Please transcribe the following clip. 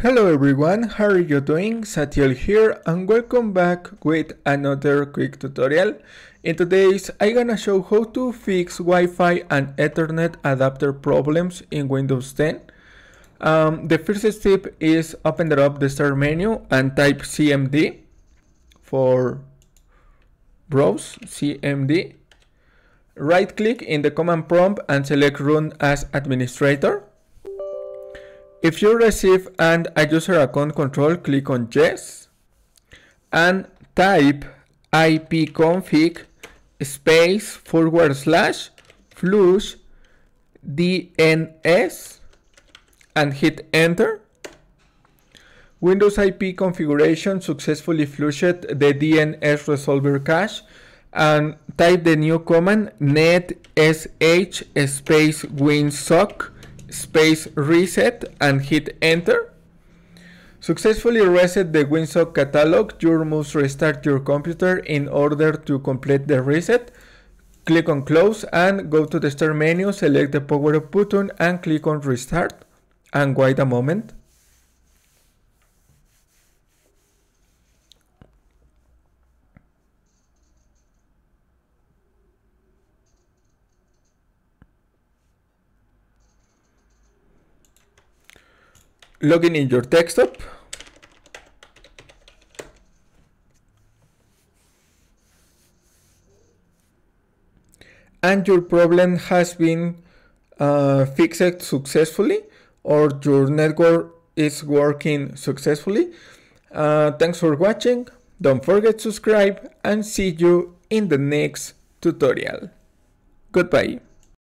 Hello everyone, how are you doing? Satiel here and welcome back with another quick tutorial. In today's I'm gonna show how to fix Wi-Fi and Ethernet adapter problems in Windows 10. The first step is open the start menu and type CMD for browse CMD. Right click in the command prompt and select run as administrator. If you receive a user account control, click on yes and type ipconfig space /flush DNS and hit enter. Windows IP configuration successfully flushed the DNS resolver cache, and type the new command netsh space winsock space reset and hit enter. Successfully reset the winsock catalog. You must restart your computer in order to complete the reset. Click on close and go to the start menu, select the power up button and click on restart and wait a moment. Login in your desktop. And your problem has been fixed successfully, or your network is working successfully. Thanks for watching. Don't forget to subscribe and see you in the next tutorial. Goodbye.